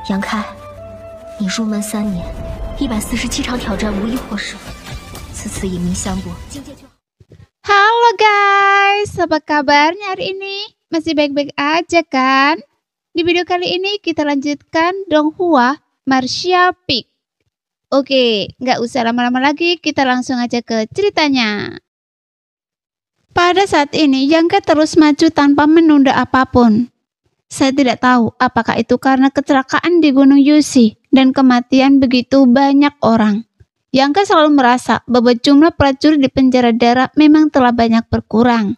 杨开，你入门3年，147场挑战无一获胜，此次引名相搏，境界就好。 Halo guys, apa kabarnya hari ini? Masih baik-baik aja kan? Di video kali ini kita lanjutkan Donghua Martial Peak. Oke, nggak usah lama-lama lagi, kita langsung aja ke ceritanya. Pada saat ini, Yang Ke terus maju tanpa menunda apapun. Saya tidak tahu apakah itu karena kecelakaan di Gunung Yushi dan kematian begitu banyak orang. Yang Ke selalu merasa bahwa jumlah prajurit di penjara darah memang telah banyak berkurang.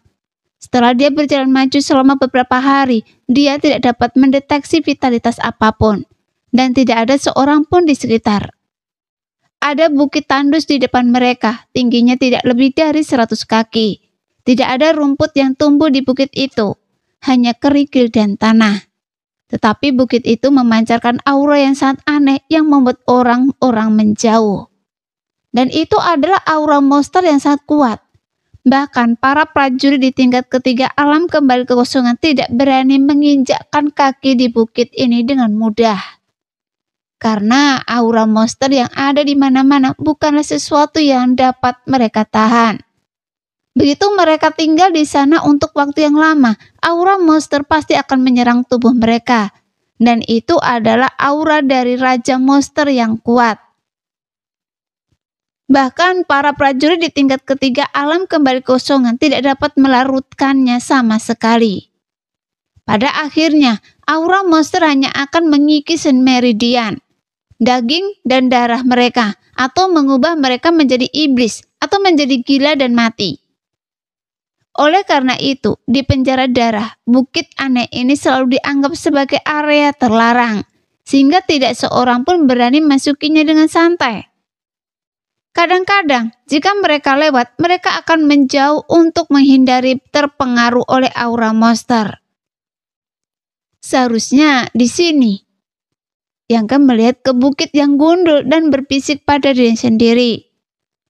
Setelah dia berjalan maju selama beberapa hari, dia tidak dapat mendeteksi vitalitas apapun, dan tidak ada seorang pun di sekitar. Ada bukit tandus di depan mereka, tingginya tidak lebih dari 100 kaki. Tidak ada rumput yang tumbuh di bukit itu, hanya kerikil dan tanah. Tetapi bukit itu memancarkan aura yang sangat aneh yang membuat orang-orang menjauh. Dan itu adalah aura monster yang sangat kuat. Bahkan para prajurit di tingkat ketiga alam kembali kekosongan tidak berani menginjakkan kaki di bukit ini dengan mudah. Karena aura monster yang ada di mana-mana bukanlah sesuatu yang dapat mereka tahan. Begitu mereka tinggal di sana untuk waktu yang lama, aura monster pasti akan menyerang tubuh mereka. Dan itu adalah aura dari Raja Monster yang kuat. Bahkan para prajurit di tingkat ketiga alam kembali kosongan tidak dapat melarutkannya sama sekali. Pada akhirnya, aura monster hanya akan mengikis meridian, daging dan darah mereka, atau mengubah mereka menjadi iblis atau menjadi gila dan mati. Oleh karena itu, di penjara darah, bukit aneh ini selalu dianggap sebagai area terlarang, sehingga tidak seorang pun berani masukinya dengan santai. Kadang-kadang, jika mereka lewat, mereka akan menjauh untuk menghindari terpengaruh oleh aura monster. Seharusnya di sini, Yang Ke melihat ke bukit yang gundul dan berbisik pada diri sendiri.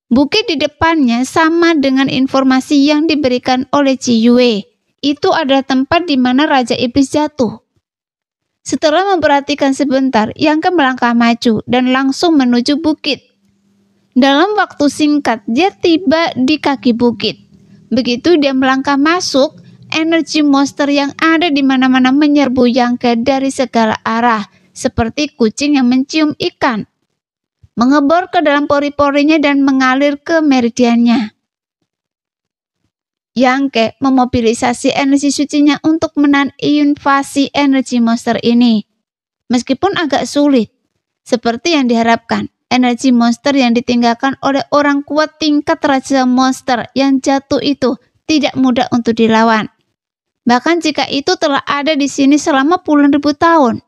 Bukit di depannya sama dengan informasi yang diberikan oleh Ji Yue. Itu adalah tempat di mana Raja Iblis jatuh. Setelah memperhatikan sebentar, Yang Ke melangkah maju dan langsung menuju bukit. Dalam waktu singkat, dia tiba di kaki bukit. Begitu dia melangkah masuk, energi monster yang ada di mana-mana menyerbu Yang Ke dari segala arah, seperti kucing yang mencium ikan. Mengebor ke dalam pori-porinya dan mengalir ke meridiannya. Yang Ke memobilisasi energi sucinya untuk menahan invasi energi monster ini. Meskipun agak sulit, seperti yang diharapkan, energi monster yang ditinggalkan oleh orang kuat tingkat Raja Monster yang jatuh itu tidak mudah untuk dilawan. Bahkan jika itu telah ada di sini selama puluhan ribu tahun.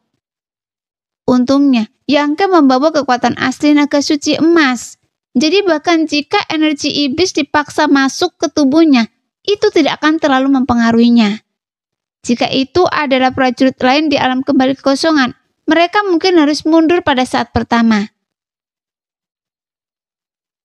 Untungnya, Yang Ke membawa kekuatan asli naga suci emas. Jadi bahkan jika energi iblis dipaksa masuk ke tubuhnya, itu tidak akan terlalu mempengaruhinya. Jika itu adalah prajurit lain di alam kembali kekosongan, mereka mungkin harus mundur pada saat pertama.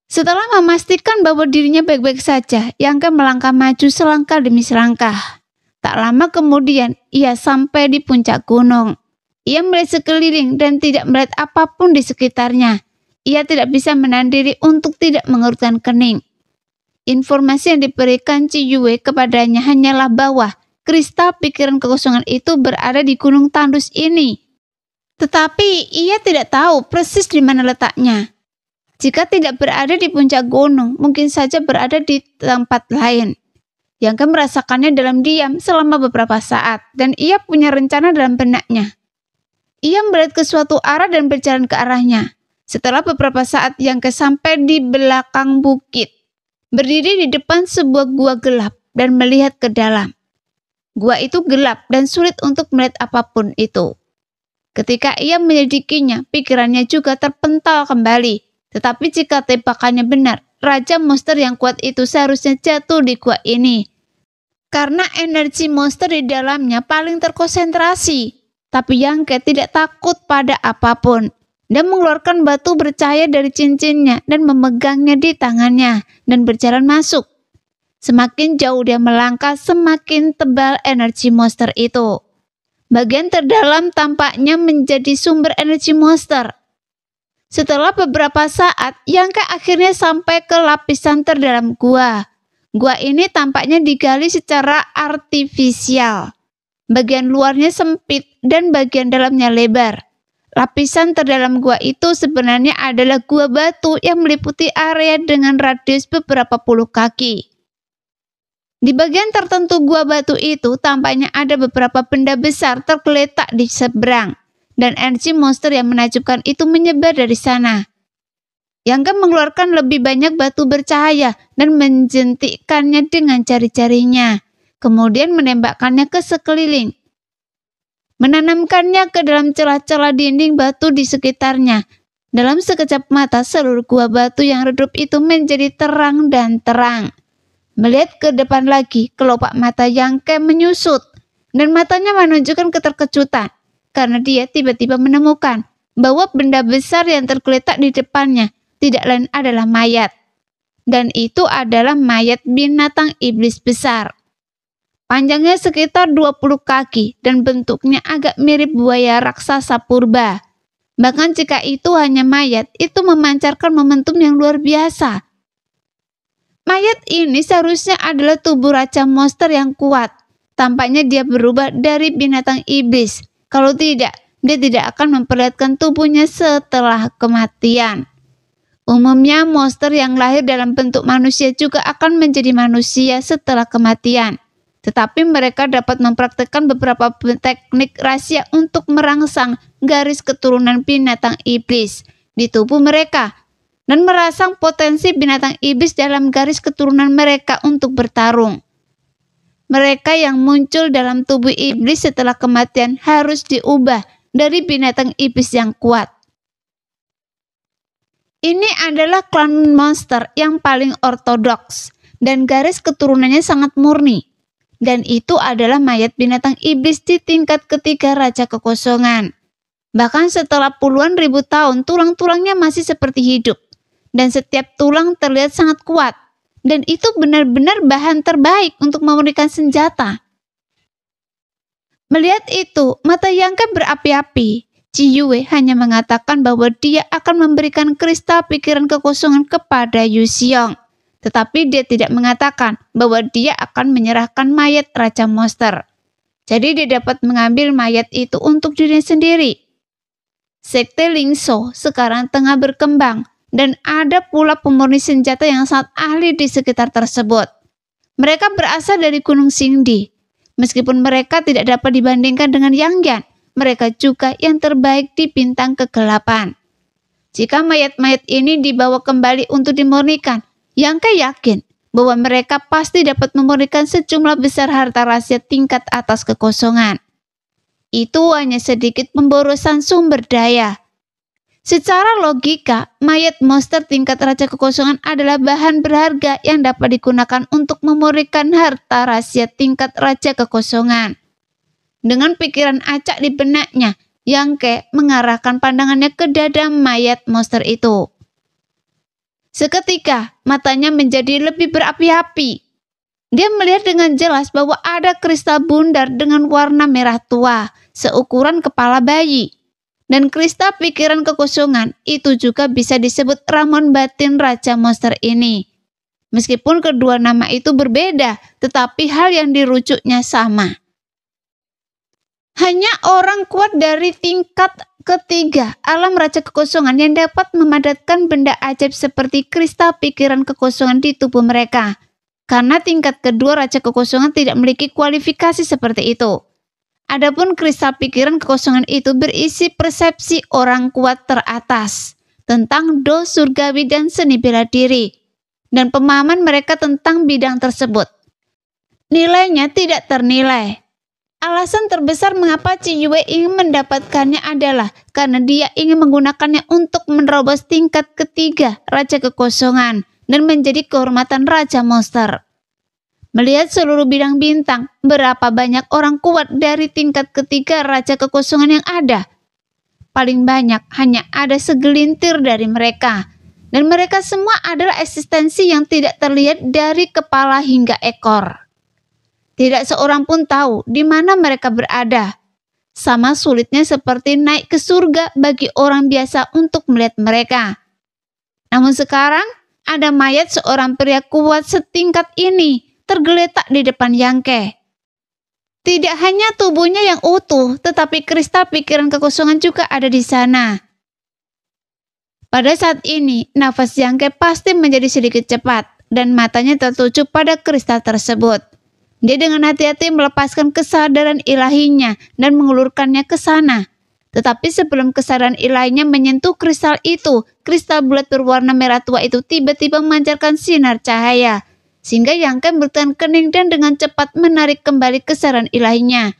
Setelah memastikan bahwa dirinya baik-baik saja, Yang Ke melangkah maju selangkah demi selangkah. Tak lama kemudian, ia sampai di puncak gunung. Ia melihat sekeliling dan tidak melihat apapun di sekitarnya. Ia tidak bisa menahan diri untuk tidak mengerutkan kening. Informasi yang diberikan Ji Yue kepadanya hanyalah bahwa kristal pikiran kekosongan itu berada di gunung tandus ini. Tetapi ia tidak tahu persis di mana letaknya. Jika tidak berada di puncak gunung, mungkin saja berada di tempat lain. Yang Ke merasakannya dalam diam selama beberapa saat, dan ia punya rencana dalam benaknya. Ia melihat ke suatu arah dan berjalan ke arahnya. Setelah beberapa saat, Yang Ke sampai di belakang bukit, berdiri di depan sebuah gua gelap dan melihat ke dalam. Gua itu gelap dan sulit untuk melihat apapun itu. Ketika ia menyelidikinya, pikirannya juga terpental kembali. Tetapi jika tebakannya benar, Raja Monster yang kuat itu seharusnya jatuh di gua ini. Karena energi monster di dalamnya paling terkonsentrasi. Tapi Yang Ke tidak takut pada apapun. Dia mengeluarkan batu bercahaya dari cincinnya dan memegangnya di tangannya dan berjalan masuk. Semakin jauh dia melangkah, semakin tebal energi monster itu. Bagian terdalam tampaknya menjadi sumber energi monster. Setelah beberapa saat, Yangke akhirnya sampai ke lapisan terdalam gua. Gua ini tampaknya digali secara artifisial. Bagian luarnya sempit dan bagian dalamnya lebar. Lapisan terdalam gua itu sebenarnya adalah gua batu yang meliputi area dengan radius beberapa puluh kaki. Di bagian tertentu gua batu itu tampaknya ada beberapa benda besar tergeletak di seberang, dan energi monster yang menakjubkan itu menyebar dari sana. Yangke mengeluarkan lebih banyak batu bercahaya dan menjentikkannya dengan jari-jarinya, kemudian menembakkannya ke sekeliling. Menanamkannya ke dalam celah-celah dinding batu di sekitarnya. Dalam sekejap mata, seluruh gua batu yang redup itu menjadi terang dan terang. Melihat ke depan lagi, kelopak mata Yangke menyusut, dan matanya menunjukkan keterkejutan, karena dia tiba-tiba menemukan bahwa benda besar yang tergeletak di depannya tidak lain adalah mayat. Dan itu adalah mayat binatang iblis besar. Panjangnya sekitar 20 kaki dan bentuknya agak mirip buaya raksasa purba. Bahkan jika itu hanya mayat, itu memancarkan momentum yang luar biasa. Mayat ini seharusnya adalah tubuh raja monster yang kuat. Tampaknya dia berubah dari binatang iblis. Kalau tidak, dia tidak akan memperlihatkan tubuhnya setelah kematian. Umumnya monster yang lahir dalam bentuk manusia juga akan menjadi manusia setelah kematian. Tetapi mereka dapat mempraktikkan beberapa teknik rahasia untuk merangsang garis keturunan binatang iblis di tubuh mereka dan merangsang potensi binatang iblis dalam garis keturunan mereka untuk bertarung. Mereka yang muncul dalam tubuh iblis setelah kematian harus diubah dari binatang iblis yang kuat. Ini adalah klan monster yang paling ortodoks dan garis keturunannya sangat murni. Dan itu adalah mayat binatang iblis di tingkat ketiga Raja Kekosongan. Bahkan setelah puluhan ribu tahun, tulang-tulangnya masih seperti hidup. Dan setiap tulang terlihat sangat kuat. Dan itu benar-benar bahan terbaik untuk memurnikan senjata. Melihat itu, mata Yangke berapi-api. Ciyue hanya mengatakan bahwa dia akan memberikan kristal pikiran kekosongan kepada Yu Xiong. Tetapi dia tidak mengatakan bahwa dia akan menyerahkan mayat Raja Monster. Jadi dia dapat mengambil mayat itu untuk dirinya sendiri. Sekte Lingso sekarang tengah berkembang dan ada pula pemurni senjata yang sangat ahli di sekitar tersebut. Mereka berasal dari Gunung Xingdi. Meskipun mereka tidak dapat dibandingkan dengan Yangyan, mereka juga yang terbaik di bintang kegelapan. Jika mayat-mayat ini dibawa kembali untuk dimurnikan, Yangke yakin bahwa mereka pasti dapat memurnikan sejumlah besar harta rahasia tingkat atas kekosongan. Itu hanya sedikit pemborosan sumber daya. Secara logika, mayat monster tingkat Raja Kekosongan adalah bahan berharga yang dapat digunakan untuk memurnikan harta rahasia tingkat Raja Kekosongan. Dengan pikiran acak di benaknya, Yangke mengarahkan pandangannya ke dada mayat monster itu. Seketika, matanya menjadi lebih berapi-api. Dia melihat dengan jelas bahwa ada kristal bundar dengan warna merah tua, seukuran kepala bayi. Dan kristal pikiran kekosongan itu juga bisa disebut ramuan batin Raja Monster ini. Meskipun kedua nama itu berbeda, tetapi hal yang dirujuknya sama. Hanya orang kuat dari tingkat ketiga alam Raja Kekosongan yang dapat memadatkan benda ajaib seperti kristal pikiran kekosongan di tubuh mereka. Karena tingkat kedua Raja Kekosongan tidak memiliki kualifikasi seperti itu. Adapun kristal pikiran kekosongan itu berisi persepsi orang kuat teratas tentang do surgawi dan seni bela diri dan pemahaman mereka tentang bidang tersebut. Nilainya tidak ternilai. Alasan terbesar mengapa Ciyue ingin mendapatkannya adalah karena dia ingin menggunakannya untuk menerobos tingkat ketiga Raja Kekosongan dan menjadi kehormatan Raja Monster. Melihat seluruh bidang bintang, berapa banyak orang kuat dari tingkat ketiga Raja Kekosongan yang ada? Paling banyak hanya ada segelintir dari mereka. Dan mereka semua adalah eksistensi yang tidak terlihat dari kepala hingga ekor. Tidak seorang pun tahu di mana mereka berada. Sama sulitnya seperti naik ke surga bagi orang biasa untuk melihat mereka. Namun sekarang ada mayat seorang pria kuat setingkat ini tergeletak di depan Yangke. Tidak hanya tubuhnya yang utuh, tetapi kristal pikiran kekosongan juga ada di sana. Pada saat ini, nafas Yangke pasti menjadi sedikit cepat dan matanya tertuju pada kristal tersebut. Dia dengan hati-hati melepaskan kesadaran ilahinya dan mengulurkannya ke sana. Tetapi sebelum kesadaran ilahinya menyentuh kristal itu, kristal bulat berwarna merah tua itu tiba-tiba memancarkan sinar cahaya, sehingga Yangke bertahan kening dan dengan cepat menarik kembali kesadaran ilahinya.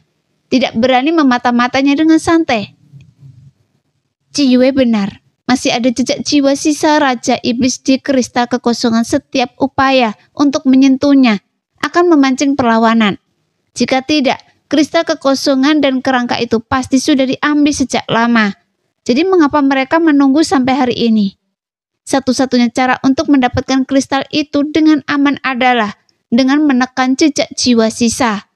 Tidak berani memata-matanya dengan santai. Ciyue benar, masih ada jejak jiwa sisa Raja Iblis di kristal kekosongan. Setiap upaya untuk menyentuhnya akan memancing perlawanan. Jika tidak, kristal kekosongan dan kerangka itu pasti sudah diambil sejak lama. Jadi mengapa mereka menunggu sampai hari ini? Satu-satunya cara untuk mendapatkan kristal itu dengan aman adalah dengan menekan jejak jiwa sisa.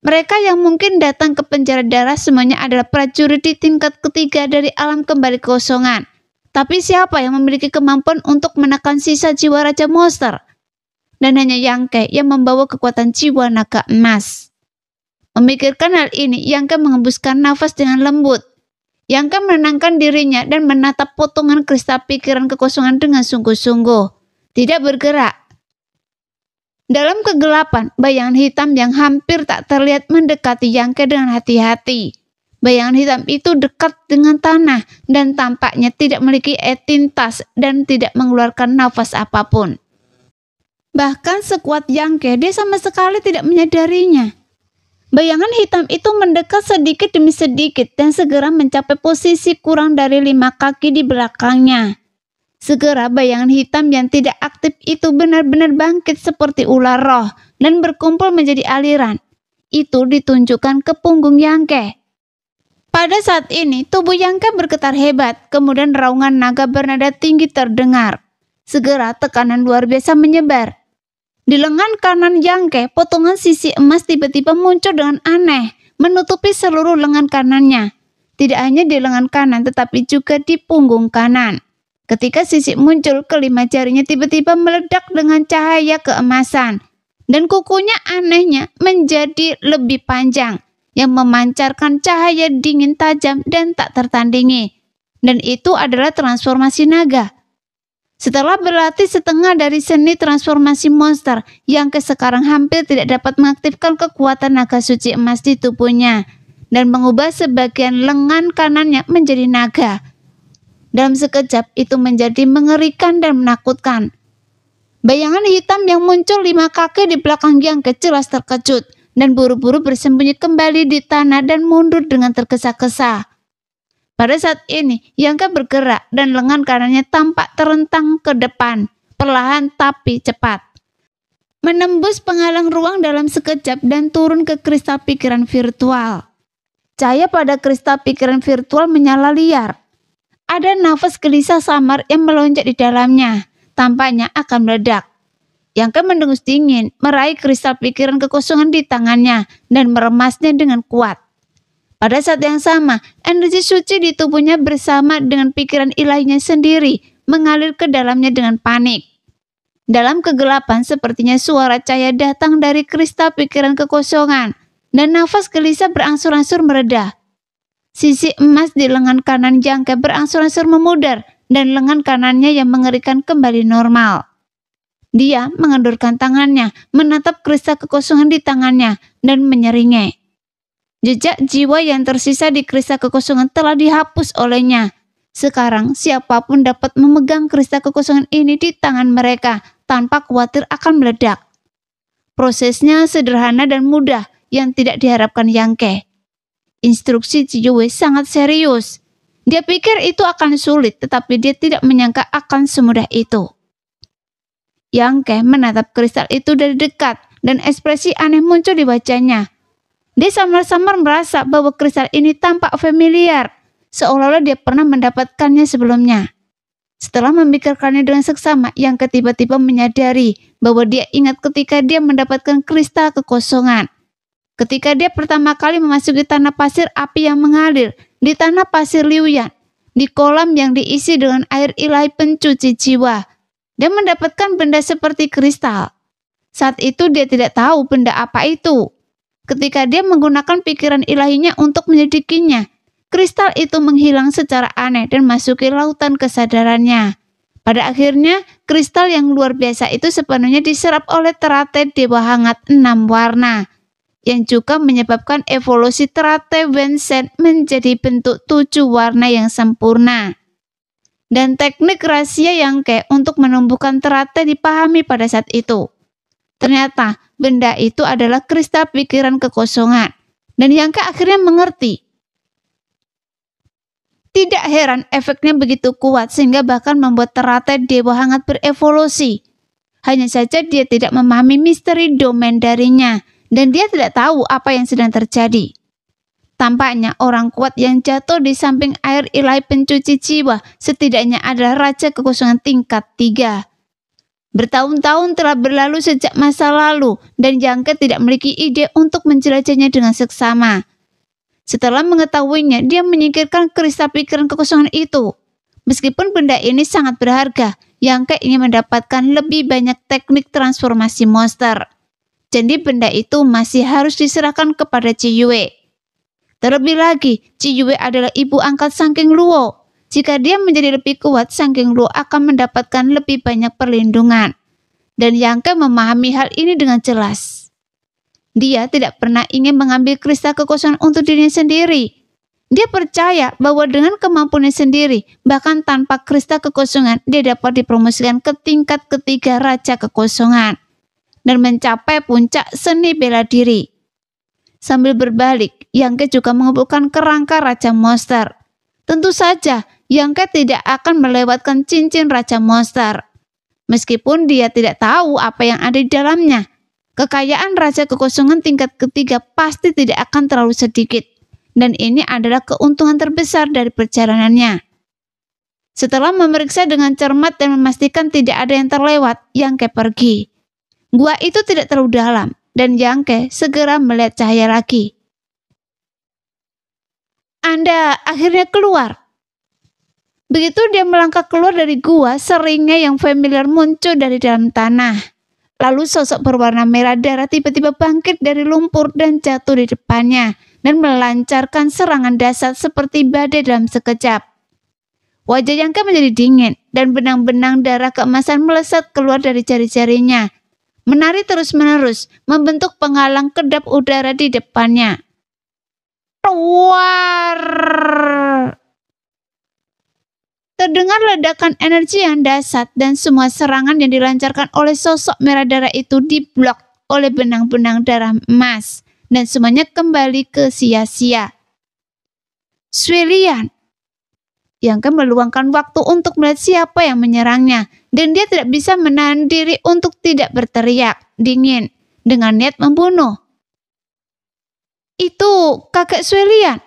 Mereka yang mungkin datang ke penjara darah semuanya adalah prajurit di tingkat ketiga dari alam kembali kekosongan. Tapi siapa yang memiliki kemampuan untuk menekan sisa jiwa Raja Monster? Dan hanya Yangke yang membawa kekuatan jiwa naga emas. Memikirkan hal ini, Yangke mengembuskan nafas dengan lembut. Yangke menenangkan dirinya dan menatap potongan kristal pikiran kekosongan dengan sungguh-sungguh. Tidak bergerak. Dalam kegelapan, bayangan hitam yang hampir tak terlihat mendekati Yangke dengan hati-hati. Bayangan hitam itu dekat dengan tanah dan tampaknya tidak memiliki entitas dan tidak mengeluarkan nafas apapun. Bahkan sekuat Yangke, dia sama sekali tidak menyadarinya. Bayangan hitam itu mendekat sedikit demi sedikit dan segera mencapai posisi kurang dari 5 kaki di belakangnya. Segera bayangan hitam yang tidak aktif itu benar-benar bangkit seperti ular roh dan berkumpul menjadi aliran. Itu ditunjukkan ke punggung Yangke. Pada saat ini, tubuh Yangke bergetar hebat, kemudian raungan naga bernada tinggi terdengar. Segera tekanan luar biasa menyebar. Di lengan kanan Yangke, potongan sisi emas tiba-tiba muncul dengan aneh, menutupi seluruh lengan kanannya. Tidak hanya di lengan kanan, tetapi juga di punggung kanan. Ketika sisi muncul, kelima jarinya tiba-tiba meledak dengan cahaya keemasan. Dan kukunya anehnya menjadi lebih panjang, yang memancarkan cahaya dingin tajam dan tak tertandingi. Dan itu adalah transformasi naga. Setelah berlatih setengah dari seni transformasi monster, Yangke sekarang hampir tidak dapat mengaktifkan kekuatan naga suci emas di tubuhnya dan mengubah sebagian lengan kanannya menjadi naga. Dalam sekejap itu menjadi mengerikan dan menakutkan. Bayangan hitam yang muncul 5 kaki di belakang Yangke jelas terkejut dan buru-buru bersembunyi kembali di tanah dan mundur dengan tergesa-gesa. Pada saat ini, Yangke bergerak dan lengan kanannya tampak terentang ke depan, perlahan tapi cepat. Menembus penghalang ruang dalam sekejap dan turun ke kristal pikiran virtual. Cahaya pada kristal pikiran virtual menyala liar. Ada nafas gelisah samar yang melonjak di dalamnya, tampaknya akan meledak. Yangke mendengus dingin, meraih kristal pikiran kekosongan di tangannya dan meremasnya dengan kuat. Pada saat yang sama, energi suci di tubuhnya bersama dengan pikiran ilahinya sendiri mengalir ke dalamnya dengan panik. Dalam kegelapan, sepertinya suara cahaya datang dari kristal pikiran kekosongan dan nafas gelisah berangsur-angsur mereda. Sisi emas di lengan kanan Yangke berangsur-angsur memudar dan lengan kanannya yang mengerikan kembali normal. Dia mengendurkan tangannya, menatap kristal kekosongan di tangannya dan menyeringai. Jejak jiwa yang tersisa di kristal kekosongan telah dihapus olehnya. Sekarang siapapun dapat memegang kristal kekosongan ini di tangan mereka tanpa khawatir akan meledak. Prosesnya sederhana dan mudah yang tidak diharapkan Yangke. Instruksi Ciyue sangat serius. Dia pikir itu akan sulit, tetapi dia tidak menyangka akan semudah itu. Yangke menatap kristal itu dari dekat dan ekspresi aneh muncul di wajahnya. Dia samar-samar merasa bahwa kristal ini tampak familiar, seolah-olah dia pernah mendapatkannya sebelumnya. Setelah memikirkannya dengan seksama, Yangke tiba-tiba menyadari bahwa dia ingat ketika dia mendapatkan kristal kekosongan. Ketika dia pertama kali memasuki tanah pasir api yang mengalir, di tanah pasir Liuyan, di kolam yang diisi dengan air ilahi pencuci jiwa, dia mendapatkan benda seperti kristal. Saat itu dia tidak tahu benda apa itu. Ketika dia menggunakan pikiran ilahinya untuk menyelidikinya, kristal itu menghilang secara aneh dan masuki lautan kesadarannya. Pada akhirnya, kristal yang luar biasa itu sepenuhnya diserap oleh teratai Dewa Hangat 6 warna, yang juga menyebabkan evolusi teratai Wensen menjadi bentuk 7 warna yang sempurna. Dan teknik rahasia Yangke untuk menumbuhkan teratai dipahami pada saat itu. Ternyata benda itu adalah kristal pikiran kekosongan, dan Yangke akhirnya mengerti. Tidak heran efeknya begitu kuat sehingga bahkan membuat teratai Dewa Hangat berevolusi. Hanya saja dia tidak memahami misteri domain darinya, dan dia tidak tahu apa yang sedang terjadi. Tampaknya orang kuat yang jatuh di samping air ilahi pencuci jiwa setidaknya adalah Raja Kekosongan tingkat 3. Bertahun-tahun telah berlalu sejak masa lalu dan Yangke tidak memiliki ide untuk menjelajahnya dengan seksama. Setelah mengetahuinya, dia menyingkirkan kristal pikiran kekosongan itu. Meskipun benda ini sangat berharga, Yangke ingin mendapatkan lebih banyak teknik transformasi monster. Jadi benda itu masih harus diserahkan kepada Ciyue. Terlebih lagi, Ciyue adalah ibu angkat Sangking Luo. Jika dia menjadi lebih kuat, Sangking Luo akan mendapatkan lebih banyak perlindungan. Dan Yangke memahami hal ini dengan jelas. Dia tidak pernah ingin mengambil kristal kekosongan untuk dirinya sendiri. Dia percaya bahwa dengan kemampuannya sendiri, bahkan tanpa kristal kekosongan, dia dapat dipromosikan ke tingkat ketiga Raja Kekosongan dan mencapai puncak seni bela diri. Sambil berbalik, Yangke juga mengumpulkan kerangka Raja Monster. Tentu saja, Yangke tidak akan melewatkan cincin Raja Monster. Meskipun dia tidak tahu apa yang ada di dalamnya, kekayaan Raja Kekosongan tingkat ketiga pasti tidak akan terlalu sedikit. Dan ini adalah keuntungan terbesar dari perjalanannya. Setelah memeriksa dengan cermat dan memastikan tidak ada yang terlewat, Yangke pergi. Gua itu tidak terlalu dalam, dan Yangke segera melihat cahaya lagi. Anda akhirnya keluar. Begitu dia melangkah keluar dari gua, seringnya yang familiar muncul dari dalam tanah. Lalu sosok berwarna merah darah tiba-tiba bangkit dari lumpur dan jatuh di depannya, dan melancarkan serangan dahsyat seperti badai dalam sekejap. Wajah Yangke menjadi dingin, dan benang-benang darah keemasan melesat keluar dari jari-jarinya. Menari terus-menerus, membentuk penghalang kedap udara di depannya. Roar! Terdengar ledakan energi yang dahsyat dan semua serangan yang dilancarkan oleh sosok merah darah itu diblok oleh benang-benang darah emas dan semuanya kembali ke sia-sia. Suelian yang meluangkan waktu untuk melihat siapa yang menyerangnya dan dia tidak bisa menahan diri untuk tidak berteriak dingin dengan niat membunuh. Itu kakek Suelian.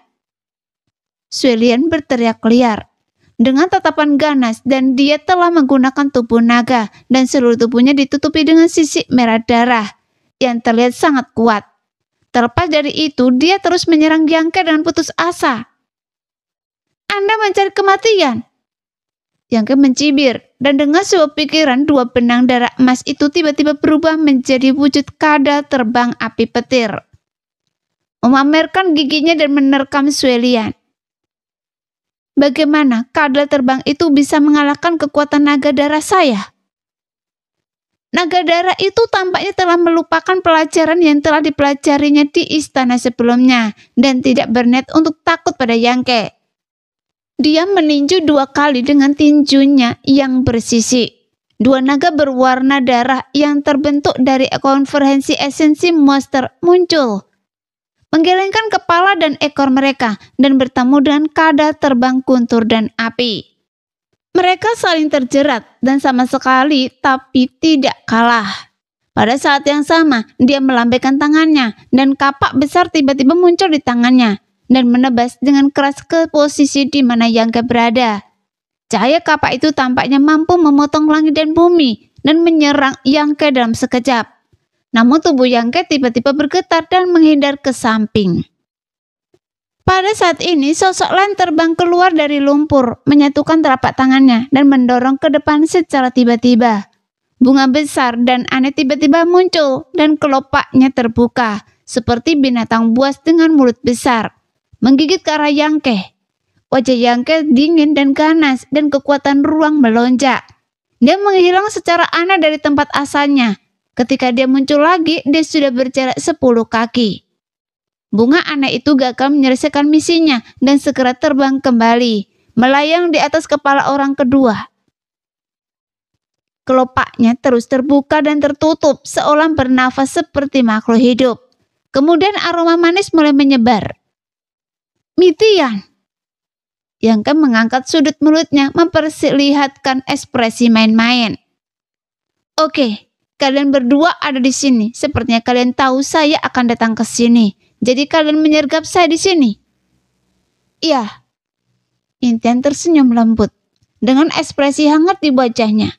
Suelian berteriak liar dengan tatapan ganas dan dia telah menggunakan tubuh naga dan seluruh tubuhnya ditutupi dengan sisik merah darah yang terlihat sangat kuat. Terlepas dari itu, dia terus menyerang Yangke dengan putus asa. Anda mencari kematian? Yangke mencibir dan dengan sebuah pikiran dua benang darah emas itu tiba-tiba berubah menjadi wujud kada terbang api petir. Memamerkan giginya dan menerkam Suelian. Bagaimana kadal terbang itu bisa mengalahkan kekuatan naga darah saya? Naga darah itu tampaknya telah melupakan pelajaran yang telah dipelajarinya di istana sebelumnya dan tidak berniat untuk takut pada Yangke. Dia meninju 2 kali dengan tinjunya yang bersisik. 2 naga berwarna darah yang terbentuk dari konvergensi esensi monster muncul, menggelengkan kepala dan ekor mereka dan bertemu dengan kada terbang guntur dan api. Mereka saling terjerat dan sama sekali tapi tidak kalah. Pada saat yang sama, dia melambaikan tangannya dan kapak besar tiba-tiba muncul di tangannya dan menebas dengan keras ke posisi di mana Yangke berada. Cahaya kapak itu tampaknya mampu memotong langit dan bumi dan menyerang Yangke dalam sekejap. Namun tubuh Yang Ke tiba-tiba bergetar dan menghindar ke samping. Pada saat ini, sosok lain terbang keluar dari lumpur, menyatukan telapak tangannya dan mendorong ke depan secara tiba-tiba. Bunga besar dan aneh tiba-tiba muncul dan kelopaknya terbuka, seperti binatang buas dengan mulut besar, menggigit ke arah Yang Ke. Wajah Yang Ke dingin dan ganas dan kekuatan ruang melonjak. Dia menghilang secara aneh dari tempat asalnya. Ketika dia muncul lagi, dia sudah berjarak 10 kaki. Bunga aneh itu gagal menyelesaikan misinya dan segera terbang kembali, melayang di atas kepala orang kedua. Kelopaknya terus terbuka dan tertutup, seolah bernafas seperti makhluk hidup. Kemudian aroma manis mulai menyebar. Mitian. Yang Ke mengangkat sudut mulutnya memperlihatkan ekspresi main-main. Oke, kalian berdua ada di sini. Sepertinya kalian tahu saya akan datang ke sini. Jadi kalian menyergap saya di sini? Iya. Mitian tersenyum lembut dengan ekspresi hangat di wajahnya.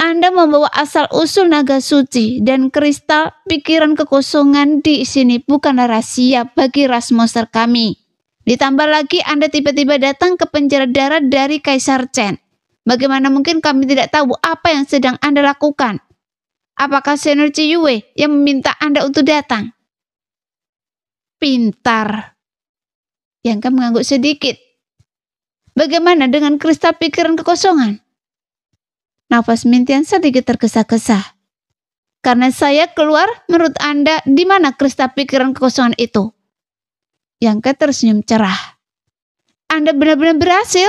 Anda membawa asal-usul naga suci dan kristal pikiran kekosongan di sini bukanlah rahasia bagi ras monster kami. Ditambah lagi Anda tiba-tiba datang ke penjara darat dari Kaisar Chen. Bagaimana mungkin kami tidak tahu apa yang sedang Anda lakukan? Apakah Senior Ciyue yang meminta Anda untuk datang? Pintar. Yang Ke mengangguk sedikit. Bagaimana dengan kristal pikiran kekosongan? Nafas Mitian sedikit tergesa-gesa. Karena saya keluar, menurut Anda, di mana kristal pikiran kekosongan itu? Yang Ke tersenyum cerah. Anda benar-benar berhasil?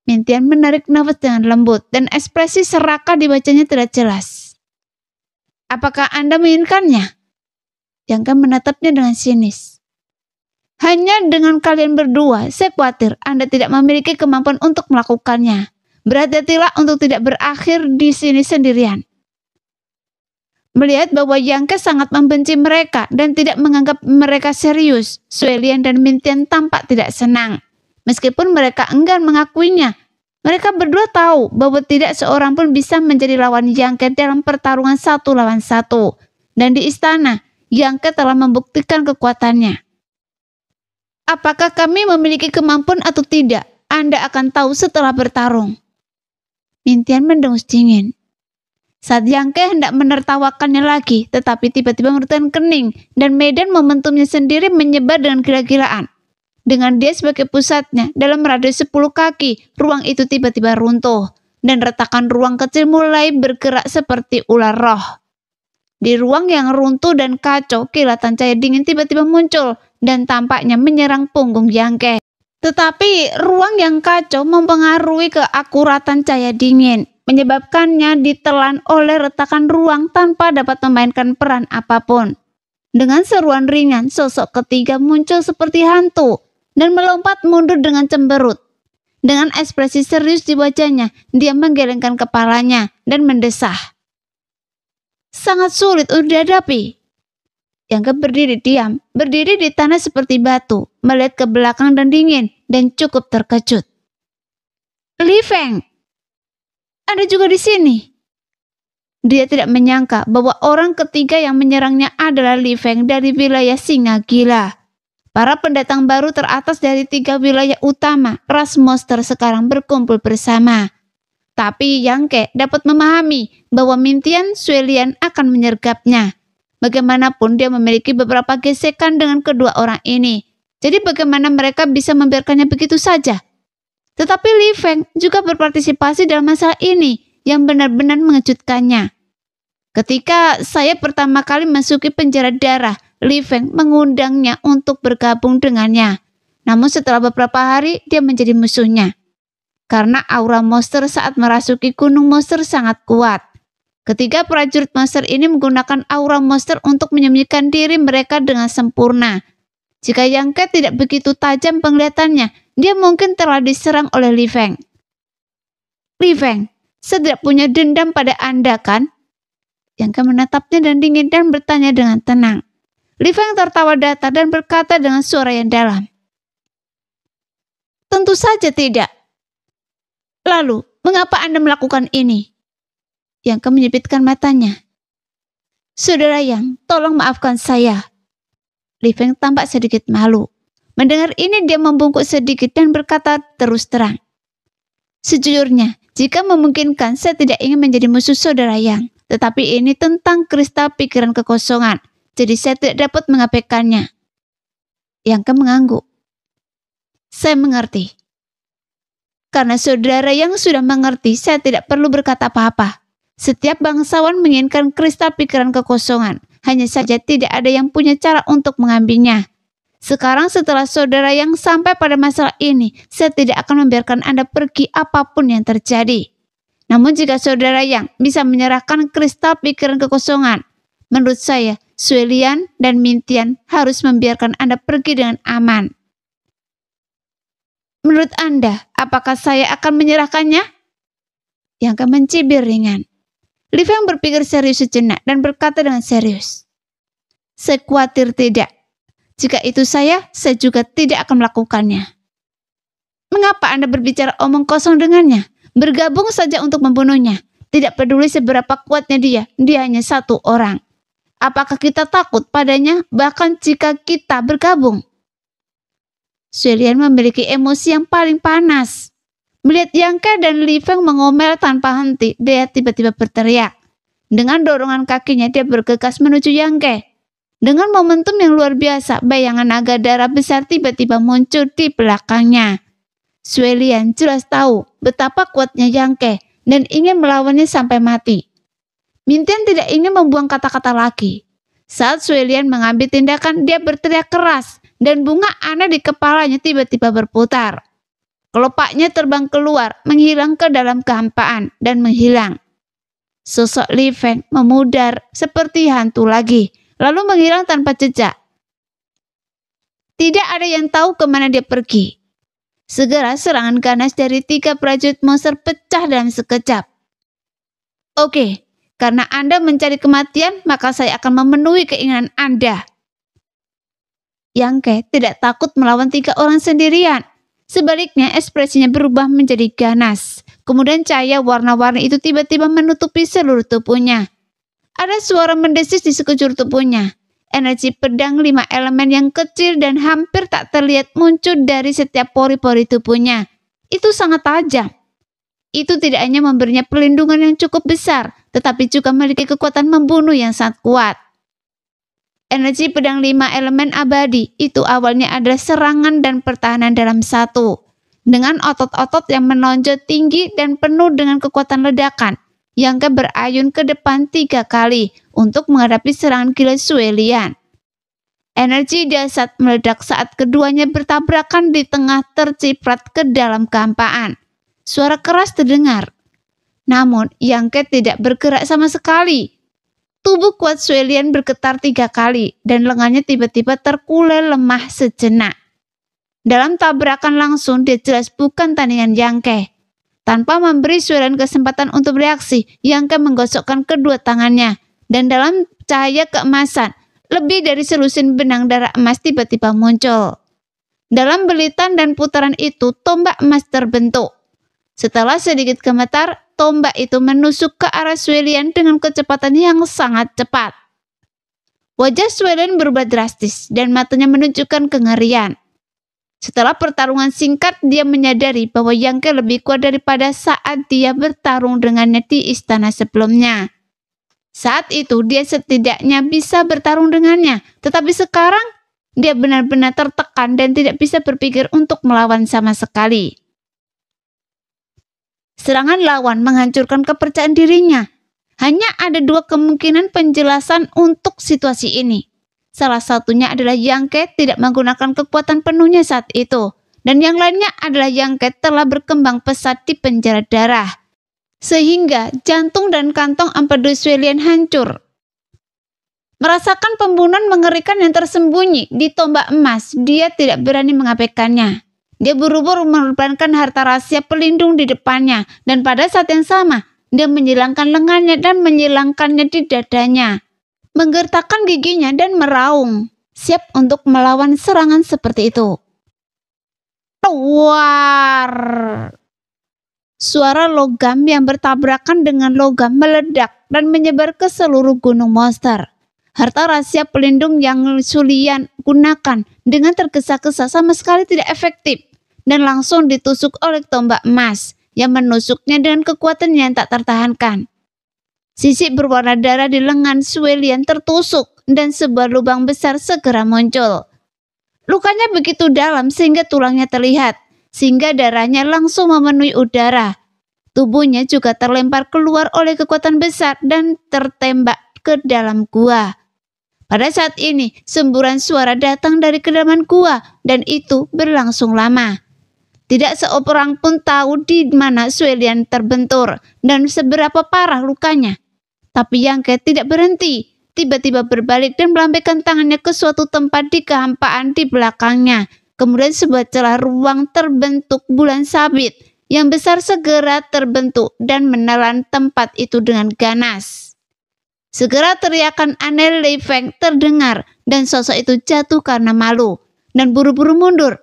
Mitian menarik nafas dengan lembut dan ekspresi serakah di wajahnya tidak jelas. Apakah Anda menginginkannya? Yang Ke menatapnya dengan sinis. Hanya dengan kalian berdua, saya khawatir Anda tidak memiliki kemampuan untuk melakukannya. Berhati-hatilah untuk tidak berakhir di sini sendirian. Melihat bahwa Yang Ke sangat membenci mereka dan tidak menganggap mereka serius, Suelian dan Mitian tampak tidak senang. Meskipun mereka enggan mengakuinya, mereka berdua tahu bahwa tidak seorang pun bisa menjadi lawan Yang Ke dalam pertarungan 1 lawan 1. Dan di istana, Yang Ke telah membuktikan kekuatannya. Apakah kami memiliki kemampuan atau tidak? Anda akan tahu setelah bertarung. Mitian mendengus dingin. Saat Yang Ke hendak menertawakannya lagi, tetapi tiba-tiba mengerutkan kening dan medan momentumnya sendiri menyebar dengan gila-gilaan. Dengan dia sebagai pusatnya, dalam radius 10 kaki, ruang itu tiba-tiba runtuh dan retakan ruang kecil mulai bergerak seperti ular roh. Di ruang yang runtuh dan kacau, kilatan cahaya dingin tiba-tiba muncul dan tampaknya menyerang punggung Yang Ke. Tetapi ruang yang kacau mempengaruhi keakuratan cahaya dingin, menyebabkannya ditelan oleh retakan ruang tanpa dapat memainkan peran apapun. Dengan seruan ringan, sosok ketiga muncul seperti hantu dan melompat mundur dengan cemberut. Dengan ekspresi serius di wajahnya, dia menggelengkan kepalanya dan mendesah. Sangat sulit untuk dihadapi. Yang Ke berdiri diam, berdiri di tanah seperti batu, melihat ke belakang dan dingin, dan cukup terkejut. Li Feng, Anda juga di sini. Dia tidak menyangka bahwa orang ketiga yang menyerangnya adalah Li Feng dari wilayah Singa Gila. Para pendatang baru teratas dari 3 wilayah utama ras monster sekarang berkumpul bersama. Tapi Yang Ke dapat memahami bahwa Mitian Suelian akan menyergapnya. Bagaimanapun dia memiliki beberapa gesekan dengan kedua orang ini. Jadi bagaimana mereka bisa membiarkannya begitu saja? Tetapi Li Feng juga berpartisipasi dalam masalah ini yang benar-benar mengejutkannya. Ketika saya pertama kali masuki penjara darah, Li Feng mengundangnya untuk bergabung dengannya. Namun setelah beberapa hari dia menjadi musuhnya. Karena aura monster saat merasuki gunung monster sangat kuat. Ketiga prajurit monster ini menggunakan aura monster untuk menyembunyikan diri mereka dengan sempurna. Jika Yang Ke tidak begitu tajam penglihatannya, dia mungkin telah diserang oleh Li Feng. Li Feng, saya tidak punya dendam pada Anda kan? Yang Ke menatapnya dan dingin dan bertanya dengan tenang. Li Feng tertawa datar dan berkata dengan suara yang dalam. Tentu saja tidak. Lalu, mengapa Anda melakukan ini? Yang Ke menyipitkan matanya. Saudara Yang, tolong maafkan saya. Li Feng tampak sedikit malu. Mendengar ini dia membungkuk sedikit dan berkata terus terang. Sejujurnya, jika memungkinkan saya tidak ingin menjadi musuh saudara Yang. Tetapi ini tentang kristal pikiran kekosongan. Jadi saya tidak dapat mengabaikannya. Yang Ke mengangguk. Saya mengerti. Karena saudara Yang sudah mengerti, saya tidak perlu berkata apa-apa. Setiap bangsawan menginginkan kristal pikiran kekosongan. Hanya saja tidak ada yang punya cara untuk mengambilnya. Sekarang setelah saudara Yang sampai pada masalah ini, saya tidak akan membiarkan Anda pergi apapun yang terjadi. Namun jika saudara Yang bisa menyerahkan kristal pikiran kekosongan, menurut saya, Sui Lian dan Mintian harus membiarkan Anda pergi dengan aman. Menurut Anda, apakah saya akan menyerahkannya? Yang Ke mencibir ringan. Li Feng berpikir serius sejenak dan berkata dengan serius. Saya khawatir tidak. Jika itu saya juga tidak akan melakukannya. Mengapa Anda berbicara omong kosong dengannya? Bergabung saja untuk membunuhnya. Tidak peduli seberapa kuatnya dia hanya satu orang. Apakah kita takut padanya bahkan jika kita bergabung? Sui Lian memiliki emosi yang paling panas. Melihat Yang Ke dan Li Feng mengomel tanpa henti, dia tiba-tiba berteriak. Dengan dorongan kakinya dia bergegas menuju Yang Ke. Dengan momentum yang luar biasa, bayangan naga darah besar tiba-tiba muncul di belakangnya. Sui Lian jelas tahu betapa kuatnya Yang Ke dan ingin melawannya sampai mati. Mintian tidak ingin membuang kata-kata lagi. Saat Sui Lian mengambil tindakan, dia berteriak keras dan bunga aneh di kepalanya tiba-tiba berputar. Kelopaknya terbang keluar, menghilang ke dalam kehampaan dan menghilang. Sosok Li Feng memudar seperti hantu lagi, lalu menghilang tanpa jejak. Tidak ada yang tahu kemana dia pergi. Segera serangan ganas dari 3 prajurit monster pecah dalam sekejap. Oke, karena Anda mencari kematian, maka saya akan memenuhi keinginan Anda. Yang Ke tidak takut melawan 3 orang sendirian. Sebaliknya ekspresinya berubah menjadi ganas. Kemudian cahaya warna-warni itu tiba-tiba menutupi seluruh tubuhnya. Ada suara mendesis di sekujur tubuhnya. Energi pedang 5 elemen yang kecil dan hampir tak terlihat muncul dari setiap pori-pori tubuhnya. Itu sangat tajam. Itu tidak hanya memberinya perlindungan yang cukup besar, tetapi juga memiliki kekuatan membunuh yang sangat kuat. Energi pedang 5 elemen abadi itu awalnya adalah serangan dan pertahanan dalam satu. Dengan otot-otot yang menonjol tinggi dan penuh dengan kekuatan ledakan, Yang Ke berayun ke depan 3 kali untuk menghadapi serangan gila Sui Lian. Energi dahsyat meledak saat keduanya bertabrakan di tengah terciprat ke dalam kehampaan. Suara keras terdengar. Namun Yang Ke tidak bergerak sama sekali. Tubuh kuat Sui Lian bergetar 3 kali dan lengannya tiba-tiba terkulai lemah sejenak. Dalam tabrakan langsung dia jelas bukan tandingan Yang Ke. Tanpa memberi Sui Lian kesempatan untuk bereaksi, Yang Ke menggosokkan kedua tangannya dan dalam cahaya keemasan, lebih dari selusin benang darah emas tiba-tiba muncul. Dalam belitan dan putaran itu, tombak emas terbentuk. Setelah sedikit gemetar, tombak itu menusuk ke arah Sui Lian dengan kecepatan yang sangat cepat. Wajah Sui Lian berubah drastis dan matanya menunjukkan kengerian. Setelah pertarungan singkat, dia menyadari bahwa Yang Ke lebih kuat daripada saat dia bertarung dengannya di istana sebelumnya. Saat itu dia setidaknya bisa bertarung dengannya, tetapi sekarang dia benar-benar tertekan dan tidak bisa berpikir untuk melawan sama sekali. Serangan lawan menghancurkan kepercayaan dirinya. Hanya ada 2 kemungkinan penjelasan untuk situasi ini. Salah satunya adalah Yang Ke tidak menggunakan kekuatan penuhnya saat itu. Dan yang lainnya adalah Yang Ke telah berkembang pesat di penjara darah. Sehingga jantung dan kantong empedu Sui Lian hancur. Merasakan pembunuhan mengerikan yang tersembunyi di tombak emas, dia tidak berani mengabaikannya. Dia buru-buru mengorbankan harta rahasia pelindung di depannya, dan pada saat yang sama, dia menyilangkan lengannya dan menyilangkannya di dadanya. Menggertakkan giginya dan meraung, siap untuk melawan serangan seperti itu. Keluar! Suara logam yang bertabrakan dengan logam meledak dan menyebar ke seluruh gunung monster. Harta rahasia pelindung yang Sulian gunakan dengan tergesa-gesa sama sekali tidak efektif dan langsung ditusuk oleh tombak emas yang menusuknya dengan kekuatan yang tak tertahankan. Sisik berwarna darah di lengan Sulian tertusuk dan sebuah lubang besar segera muncul. Lukanya begitu dalam sehingga tulangnya terlihat, sehingga darahnya langsung memenuhi udara. Tubuhnya juga terlempar keluar oleh kekuatan besar dan tertembak ke dalam gua. Pada saat ini, semburan suara datang dari kedalaman gua dan itu berlangsung lama. Tidak seorang pun tahu di mana Sulian terbentur dan seberapa parah lukanya. Tapi Yangke tidak berhenti, tiba-tiba berbalik dan melambaikan tangannya ke suatu tempat di kehampaan di belakangnya. Kemudian sebuah celah ruang terbentuk bulan sabit yang besar segera terbentuk dan menelan tempat itu dengan ganas. Segera teriakan aneh Li Feng terdengar dan sosok itu jatuh karena malu dan buru-buru mundur.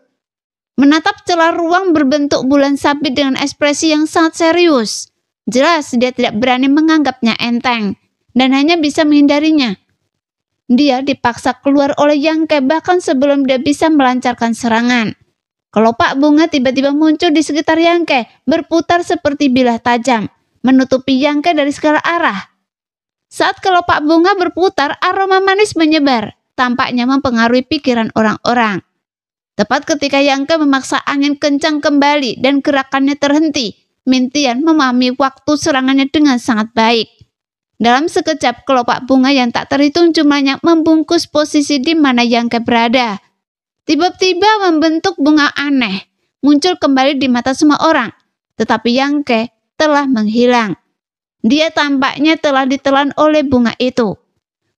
Menatap celah ruang berbentuk bulan sabit dengan ekspresi yang sangat serius. Jelas dia tidak berani menganggapnya enteng dan hanya bisa menghindarinya. Dia dipaksa keluar oleh Yangke bahkan sebelum dia bisa melancarkan serangan. Kelopak bunga tiba-tiba muncul di sekitar Yangke, berputar seperti bilah tajam, menutupi Yangke dari segala arah. Saat kelopak bunga berputar, aroma manis menyebar, tampaknya mempengaruhi pikiran orang-orang. Tepat ketika Yangke memaksa angin kencang kembali dan gerakannya terhenti, Mintian memahami waktu serangannya dengan sangat baik. Dalam sekejap, kelopak bunga yang tak terhitung jumlahnya membungkus posisi di mana Yangke berada. Tiba-tiba membentuk bunga aneh, muncul kembali di mata semua orang. Tetapi Yangke telah menghilang. Dia tampaknya telah ditelan oleh bunga itu.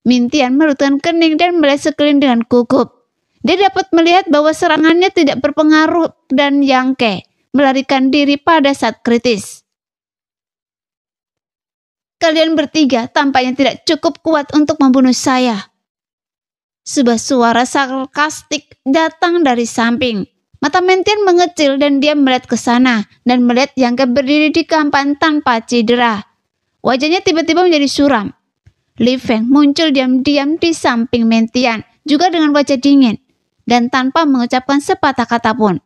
Mintian melututkan kening dan melihat sekeliling dengan gugup. Dia dapat melihat bahwa serangannya tidak berpengaruh dan Yangke melarikan diri pada saat kritis. Kalian bertiga tampaknya tidak cukup kuat untuk membunuh saya. Sebuah suara sarkastik datang dari samping. Mata Mintian mengecil dan dia melihat ke sana dan melihat Yangke berdiri di kehampaan tanpa cedera. Wajahnya tiba-tiba menjadi suram. Li Feng muncul diam-diam di samping Mintian, juga dengan wajah dingin dan tanpa mengucapkan sepatah kata pun.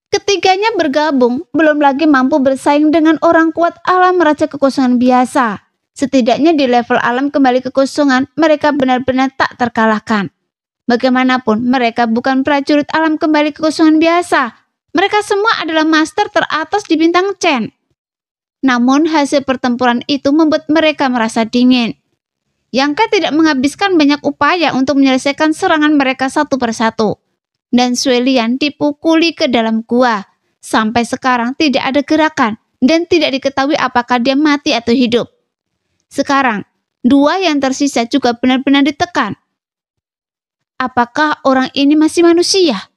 Ketiganya bergabung, belum lagi mampu bersaing dengan orang kuat alam Raja Kekosongan biasa. Setidaknya di level alam kembali kekosongan, mereka benar-benar tak terkalahkan. Bagaimanapun, mereka bukan prajurit alam kembali kekosongan biasa. Mereka semua adalah master teratas di bintang Chen. Namun hasil pertempuran itu membuat mereka merasa dingin. Yangke tidak menghabiskan banyak upaya untuk menyelesaikan serangan mereka satu persatu. Dan Sulian dipukuli ke dalam gua. Sampai sekarang tidak ada gerakan dan tidak diketahui apakah dia mati atau hidup. Sekarang, dua yang tersisa juga benar-benar ditekan. Apakah orang ini masih manusia?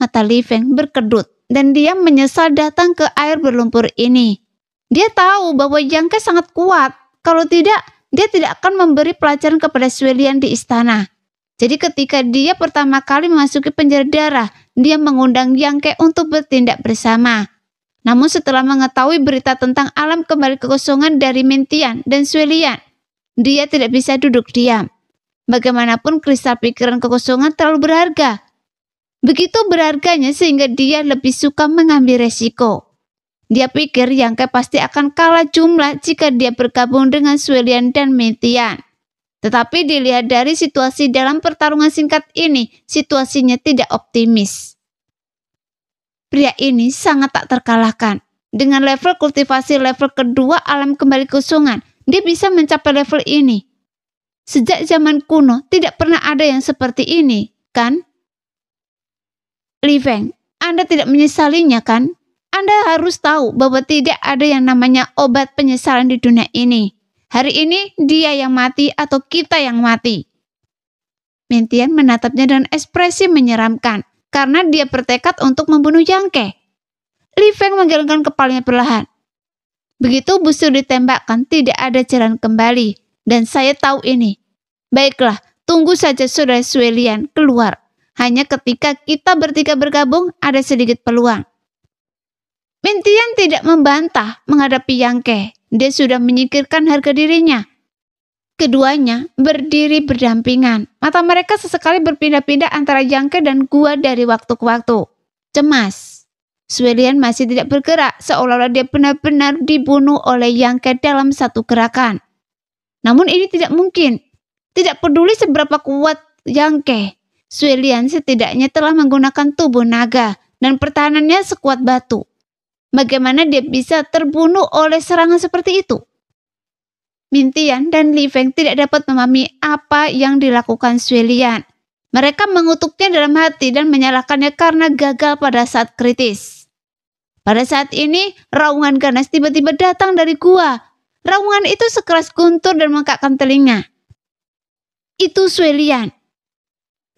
Mata Li Feng berkedut dan dia menyesal datang ke air berlumpur ini. Dia tahu bahwa Yangke sangat kuat. Kalau tidak, dia tidak akan memberi pelajaran kepada Sulian di istana. Jadi ketika dia pertama kali memasuki penjara darah, dia mengundang Yangke untuk bertindak bersama. Namun setelah mengetahui berita tentang alam kembali kekosongan dari Mintian dan Sulian, dia tidak bisa duduk diam. Bagaimanapun kristal pikiran kekosongan terlalu berharga. Begitu berharganya sehingga dia lebih suka mengambil resiko. Dia pikir Yangke pasti akan kalah jumlah jika dia bergabung dengan Sulian dan Mintian. Tetapi dilihat dari situasi dalam pertarungan singkat ini, situasinya tidak optimis. Pria ini sangat tak terkalahkan. Dengan level kultivasi level kedua alam kembali kekosongan, dia bisa mencapai level ini. Sejak zaman kuno, tidak pernah ada yang seperti ini, kan? Li Feng, Anda tidak menyesalinya, kan? Anda harus tahu bahwa tidak ada yang namanya obat penyesalan di dunia ini. Hari ini dia yang mati atau kita yang mati. Mintian menatapnya dengan ekspresi menyeramkan karena dia bertekad untuk membunuh Yangke. Li Feng menggelengkan kepalanya perlahan. Begitu busur ditembakkan, tidak ada jalan kembali. Dan saya tahu ini. Baiklah, tunggu saja saudara Sulian keluar. Hanya ketika kita bertiga bergabung, ada sedikit peluang. Mintian tidak membantah menghadapi Yangke. Dia sudah menyingkirkan harga dirinya. Keduanya berdiri berdampingan. Mata mereka sesekali berpindah-pindah antara Yangke dan gua dari waktu ke waktu. Cemas. Suelian masih tidak bergerak, seolah-olah dia benar-benar dibunuh oleh Yangke dalam satu gerakan. Namun ini tidak mungkin. Tidak peduli seberapa kuat Yangke, Suelian setidaknya telah menggunakan tubuh naga dan pertahanannya sekuat batu. Bagaimana dia bisa terbunuh oleh serangan seperti itu? Mintian dan Li Feng tidak dapat memahami apa yang dilakukan Suelian. Mereka mengutuknya dalam hati dan menyalahkannya karena gagal pada saat kritis. Pada saat ini, raungan ganas tiba-tiba datang dari gua. Raungan itu sekeras guntur dan mengangkatkan telinga. Itu Suelian.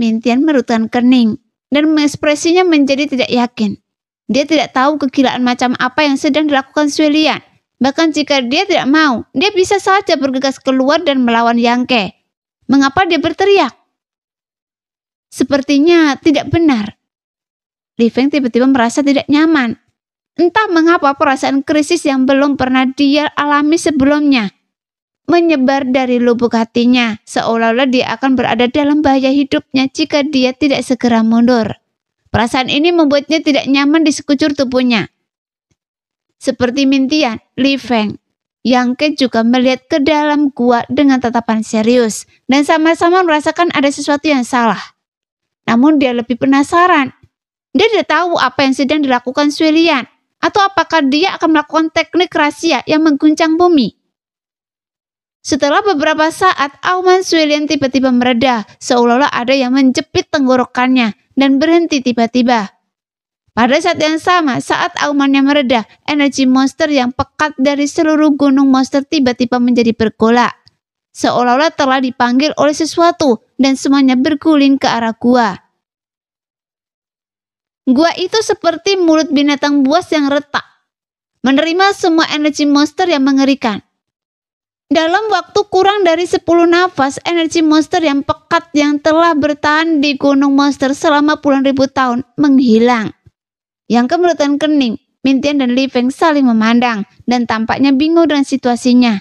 Mintian merutkan kening dan ekspresinya menjadi tidak yakin. Dia tidak tahu kegilaan macam apa yang sedang dilakukan Suelian. Bahkan jika dia tidak mau, dia bisa saja bergegas keluar dan melawan Yangke. Mengapa dia berteriak? Sepertinya tidak benar. Li Feng tiba-tiba merasa tidak nyaman. Entah mengapa perasaan krisis yang belum pernah dia alami sebelumnya menyebar dari lubuk hatinya, seolah-olah dia akan berada dalam bahaya hidupnya jika dia tidak segera mundur. Perasaan ini membuatnya tidak nyaman di sekujur tubuhnya. Seperti Mintian, Li Feng, Yangke juga melihat ke dalam gua dengan tatapan serius dan sama-sama merasakan ada sesuatu yang salah. Namun dia lebih penasaran. Dia tidak tahu apa yang sedang dilakukan Suelian, atau apakah dia akan melakukan teknik rahasia yang mengguncang bumi. Setelah beberapa saat, auman Suelian tiba-tiba mereda, seolah-olah ada yang menjepit tenggorokannya dan berhenti tiba-tiba. Pada saat yang sama, saat aumannya mereda, energi monster yang pekat dari seluruh gunung monster tiba-tiba menjadi bergolak. Seolah-olah telah dipanggil oleh sesuatu dan semuanya berguling ke arah gua. Gua itu seperti mulut binatang buas yang retak, menerima semua energi monster yang mengerikan. Dalam waktu kurang dari 10 nafas, energi monster yang pekat yang telah bertahan di gunung monster selama puluhan ribu tahun menghilang. Yang kemerlukan kening, Mintian dan Li Feng saling memandang dan tampaknya bingung dengan situasinya.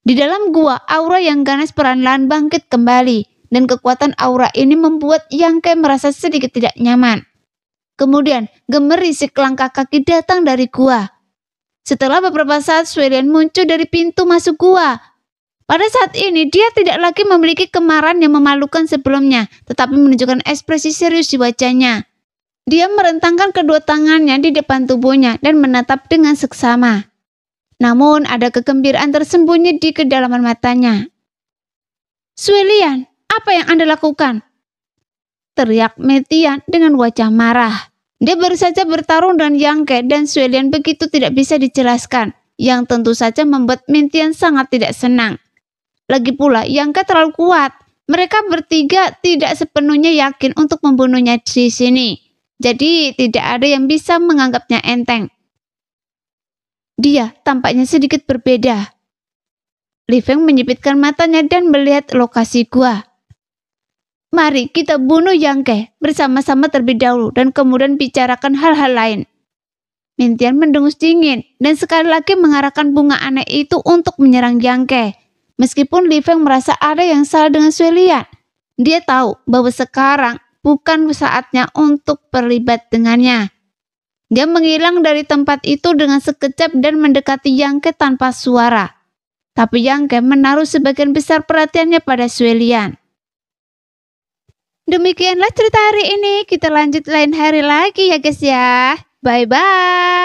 Di dalam gua, aura yang ganas perlahan-lahan bangkit kembali dan kekuatan aura ini membuat Yangke merasa sedikit tidak nyaman. Kemudian, gemerisik langkah kaki datang dari gua. Setelah beberapa saat, Suelian muncul dari pintu masuk gua. Pada saat ini, dia tidak lagi memiliki kemarahan yang memalukan sebelumnya, tetapi menunjukkan ekspresi serius di wajahnya. Dia merentangkan kedua tangannya di depan tubuhnya dan menatap dengan seksama. Namun, ada kegembiraan tersembunyi di kedalaman matanya. Suelian, apa yang Anda lakukan? Teriak Mintian dengan wajah marah. Dia baru saja bertarung dengan Yangke dan Suelian begitu tidak bisa dijelaskan, yang tentu saja membuat Mintian sangat tidak senang. Lagi pula, Yangke terlalu kuat. Mereka bertiga tidak sepenuhnya yakin untuk membunuhnya di sini. Jadi tidak ada yang bisa menganggapnya enteng. Dia tampaknya sedikit berbeda. Li Feng menyipitkan matanya dan melihat lokasi gua. Mari kita bunuh Yangke bersama-sama terlebih dahulu dan kemudian bicarakan hal-hal lain. Mintian mendengus dingin dan sekali lagi mengarahkan bunga aneh itu untuk menyerang Yangke. Meskipun Li Feng merasa ada yang salah dengan Suelian, dia tahu bahwa sekarang bukan saatnya untuk terlibat dengannya. Dia menghilang dari tempat itu dengan sekejap dan mendekati Yangke tanpa suara. Tapi Yangke menaruh sebagian besar perhatiannya pada Suelian. Demikianlah cerita hari ini. Kita lanjut lain hari lagi ya guys ya. Bye-bye.